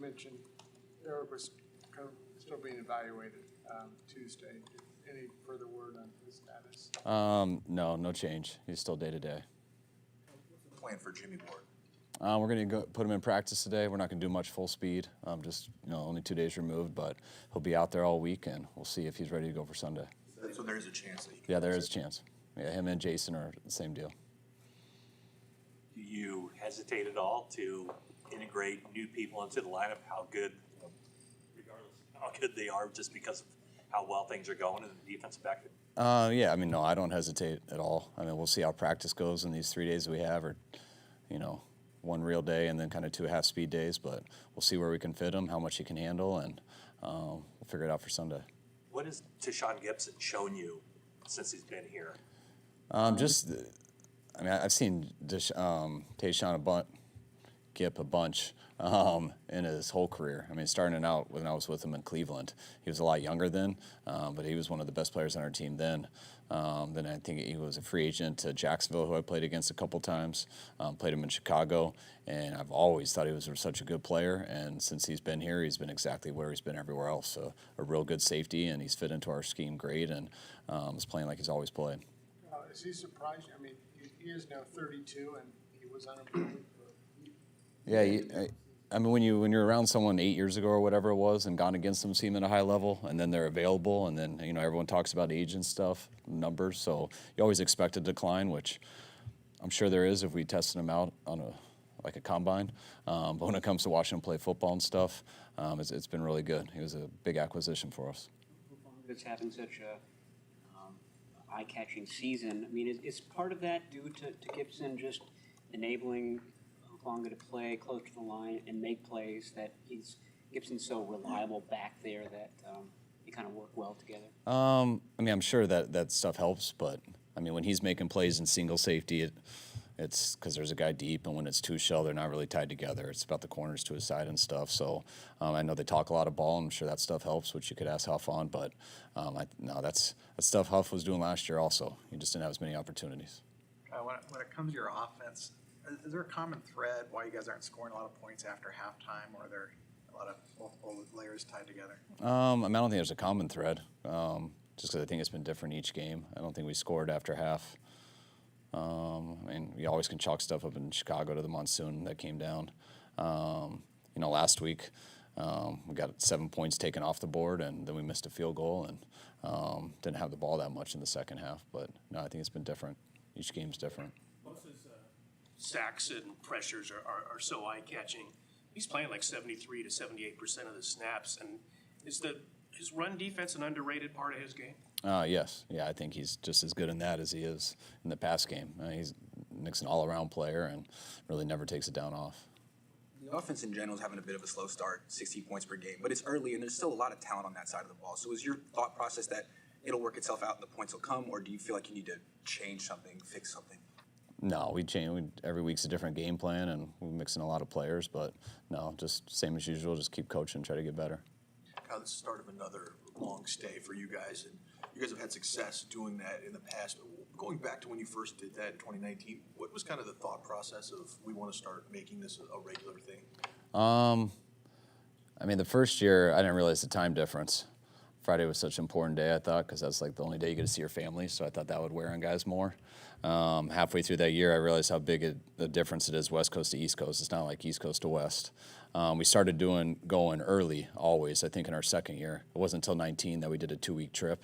mentioned Eric was kind of still being evaluated Tuesday. Any further word on his status? No change. He's still day to day. What's the plan for Jimmy Ward? We're going to go put him in practice today. We're not going to do much full speed. Just only 2 days removed, but he'll be out there all week, and we'll see if he's ready to go for Sunday. So there is a chance that he can. Yeah, there is a chance. Yeah, him and Jason are the same deal. Do you hesitate at all to integrate new people into the lineup? How good, regardless of how good they are, just because of how well things are going in the defensive back? Yeah, no, I don't hesitate at all. We'll see how practice goes in these 3 days we have, or, one real day and then kind of 2 half-speed days. But we'll see where we can fit him, how much he can handle, and we'll figure it out for Sunday. What has Tashawn Gibson shown you since he's been here? I've seen Tayshawn Gip a bunch in his whole career. Starting out when I was with him in Cleveland, he was a lot younger then, but he was one of the best players on our team then. Then I think he was a free agent to Jacksonville, who I played against a couple times, played him in Chicago, and I've always thought he was such a good player, and since he's been here, he's been exactly where he's been everywhere else. So a real good safety, and he's fit into our scheme great, and is playing like he's always played. Is he surprised? He is now 32, and he was unemployed. Yeah, when you're around someone 8 years ago or whatever it was and gone against them, see them at a high level, and then they're available, and then everyone talks about age and stuff, numbers. So you always expect a decline, which I'm sure there is if we tested him out on a combine. But when it comes to watching him play football and stuff, it's been really good. He was a big acquisition for us. It's having such a eye-catching season. Is part of that due to Gibson just enabling Hufanga to play close to the line and make plays, that Gibson's so reliable back there that they kind of work well together? I'm sure that stuff helps, but when he's making plays in single safety, it's because there's a guy deep, and when it's two shell, they're not really tied together. It's about the corners to his side and stuff. So I know they talk a lot of ball, and I'm sure that stuff helps, which you could ask Huff on. But that's stuff Huff was doing last year also. He just didn't have as many opportunities. When it comes to your offense, is there a common thread why you guys aren't scoring a lot of points after halftime, or are there a lot of multiple layers tied together? I don't think there's a common thread, just because I think it's been different each game. I don't think we scored after half. You always can chalk stuff up in Chicago to the monsoon that came down. Last week we got 7 points taken off the board, and then we missed a field goal and didn't have the ball that much in the second half. But no, I think it's been different. Each game's different. Most of his sacks and pressures are so eye-catching. He's playing like 73 to 78% of the snaps, and is his run defense an underrated part of his game? Yes. Yeah, I think he's just as good in that as he is in the pass game. Nick's an all-around player and really never takes it down off. The offense in general is having a bit of a slow start, 16 points per game, but it's early and there's still a lot of talent on that side of the ball. So is your thought process that it'll work itself out and the points will come, or do you feel like you need to change something, fix something? No, we change. Every week's a different game plan, and we're mixing a lot of players. But no, just same as usual. Just keep coaching, try to get better. Kyle, this is the start of another long stay for you guys, and you guys have had success doing that in the past. Going back to when you first did that in 2019, what was kind of the thought process of we want to start making this a regular thing? The first year I didn't realize the time difference. Friday was such an important day, I thought, because that's like the only day you get to see your family, so I thought that would wear on guys more. Halfway through that year, I realized how big a difference it is West Coast to East Coast. It's not like East Coast to West. We started going early, always, I think, in our second year. It wasn't until 19 that we did a 2-week trip.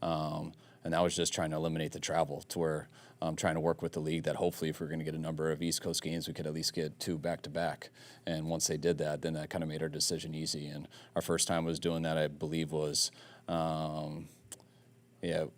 And that was just trying to eliminate the travel to where I'm trying to work with the league that hopefully if we're going to get a number of East Coast games, we could at least get 2 back-to-back. And once they did that, then that kind of made our decision easy. And our first time was doing that, I believe, was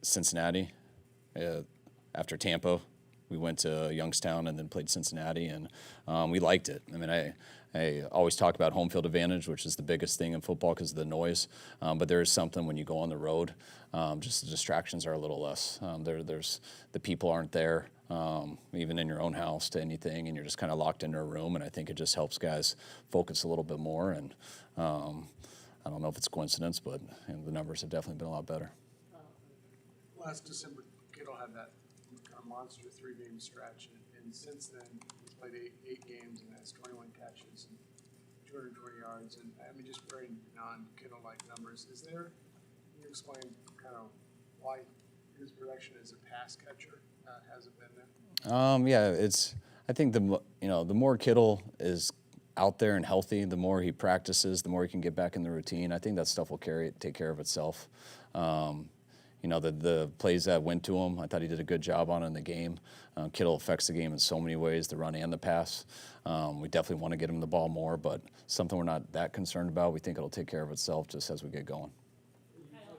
Cincinnati. After Tampa, we went to Youngstown and then played Cincinnati, and we liked it. I always talk about home field advantage, which is the biggest thing in football because of the noise. But there is something when you go on the road, just the distractions are a little less. There's the people aren't there, even in your own house to anything, and you're just kind of locked into a room. And I think it just helps guys focus a little bit more. And I don't know if it's coincidence, but the numbers have definitely been a lot better. Last December, Kittle had that kind of monster 3-game stretch, and since then he's played eight games and has 21 catches and 220 yards, and I mean, just very non-Kittle-like numbers. Can you explain kind of why his production as a pass catcher hasn't been there? Yeah, I think the more Kittle is out there and healthy, the more he practices, the more he can get back in the routine. I think that stuff will take care of itself. The plays that went to him, I thought he did a good job on in the game. Kittle affects the game in so many ways, the run and the pass. We definitely want to get him the ball more, but something we're not that concerned about. We think it'll take care of itself just as we get going.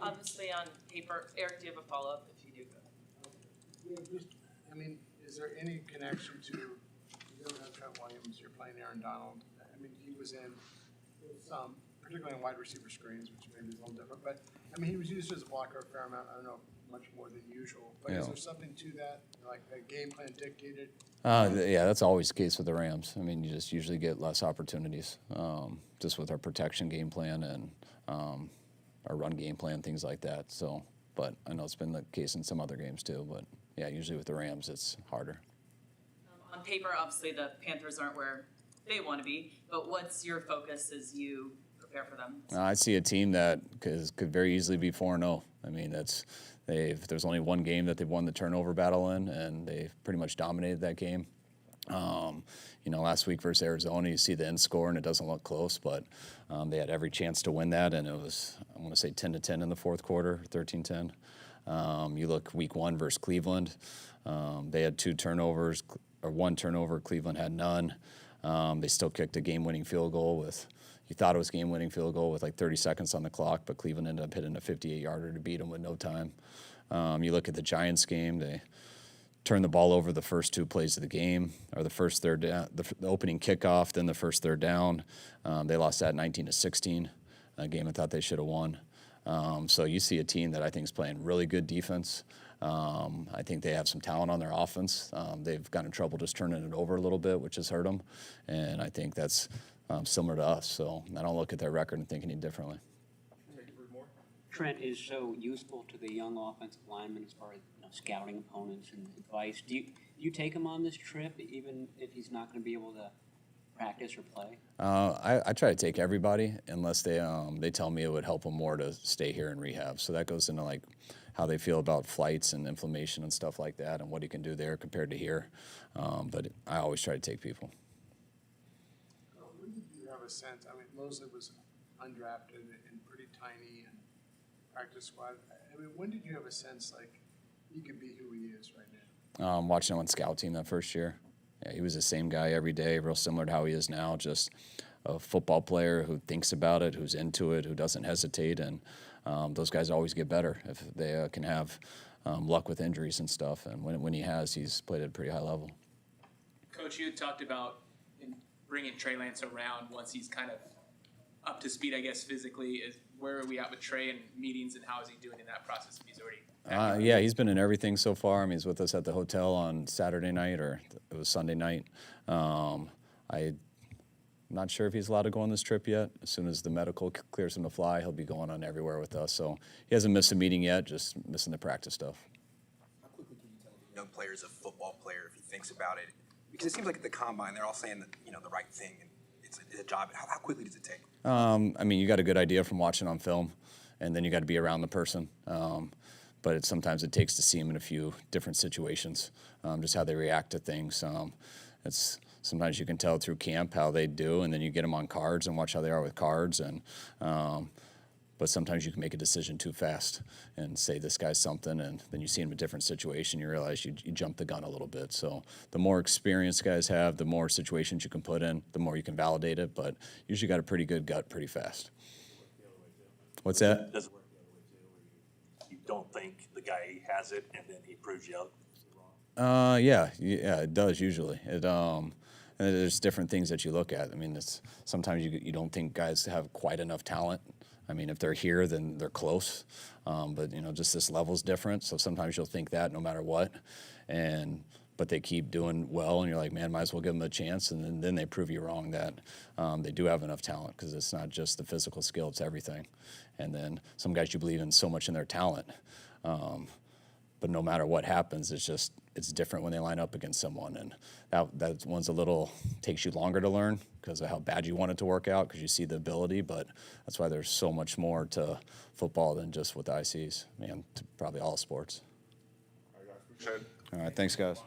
Obviously, on paper, Eric, do you have a follow-up? If you do, go. Yeah, is there any connection to, you don't have Trent Williams, you're playing Aaron Donald. He was in some, particularly in wide receiver screens, which maybe is a little different, but he was used as a blocker a fair amount. I don't know, much more than usual. But Yeah. Is there something to that, like the game plan dictated? Yeah, that's always the case with the Rams. You just usually get less opportunities, just with our protection game plan and our run game plan, things like that. So, but I know it's been the case in some other games too. But yeah, usually with the Rams, it's harder. On paper, obviously, the Panthers aren't where they want to be, but what's your focus as you prepare for them? I see a team that could very easily be 4-0. There's only one game that they've won the turnover battle in, and they've pretty much dominated that game. Last week versus Arizona, you see the end score, and it doesn't look close, but they had every chance to win that, and it was, I want to say 10-10 in the fourth quarter, 13-10. You look week 1 versus Cleveland, they had 2 turnovers, or 1 turnover. Cleveland had none. They still kicked a game-winning field goal you thought it was game-winning field goal with like 30 seconds on the clock, but Cleveland ended up hitting a 58-yarder to beat them with no time. You look at the Giants game, they turned the ball over the first 2 plays of the game, or the first third down, the opening kickoff, then the first third down. They lost that 19-16, a game I thought they should have won. So you see a team that I think is playing really good defense. I think they have some talent on their offense. They've gotten in trouble just turning it over a little bit, which has hurt them, and I think that's similar to us. So I don't look at their record and think any differently. Trent is so useful to the young offensive linemen as far as scouting opponents and advice. Do you take him on this trip, even if he's not going to be able to practice or play? I try to take everybody unless they tell me it would help them more to stay here in rehab. So that goes into like how they feel about flights and inflammation and stuff like that, and what he can do there compared to here. But I always try to take people. When did you have a sense? Mosley was undrafted and pretty tiny and practice squad. When did you have a sense like he could be who he is right now? Watching him on scout team that first year. Yeah, he was the same guy every day, real similar to how he is now, just a football player who thinks about it, who's into it, who doesn't hesitate, and those guys always get better if they can have luck with injuries and stuff, and when he has, he's played at a pretty high level. Coach, you had talked about bringing Trey Lance around once he's kind of up to speed, I guess, physically. Where are we at with Trey and meetings, and how is he doing in that process if he's already? Yeah, he's been in everything so far. He's with us at the hotel on Saturday night, or it was Sunday night. I'm not sure if he's allowed to go on this trip yet. As soon as the medical clears him to fly, he'll be going on everywhere with us. So he hasn't missed a meeting yet, just missing the practice stuff. How quickly can you tell a young player is a football player if he thinks about it? Because it seems like at the combine, they're all saying the right thing, and it's a job. How quickly does it take? You got a good idea from watching on film, and then you got to be around the person. But sometimes it takes to see them in a few different situations, just how they react to things. Sometimes you can tell through camp how they do, and then you get them on cards and watch how they are with cards. But sometimes you can make a decision too fast and say this guy's something, and then you see him in a different situation, you realize you jump the gun a little bit. So the more experience guys have, the more situations you can put in, the more you can validate it. But usually got a pretty good gut pretty fast. What's that? Does it work the other way too, where you don't think the guy has it, and then he proves you wrong? Yeah, it does usually. And there's different things that you look at. Sometimes you don't think guys have quite enough talent. If they're here, then they're close. But just this level's different. So sometimes you'll think that no matter what, but they keep doing well, and you're like, man, might as well give them a chance. And then they prove you wrong that they do have enough talent, because it's not just the physical skill, it's everything. And then some guys you believe in so much in their talent, but no matter what happens, it's different when they line up against someone, and that one's a little takes you longer to learn because of how bad you want it to work out because you see the ability, but that's why there's so much more to football than just what the ICs, man, to probably all sports. All right, thanks guys.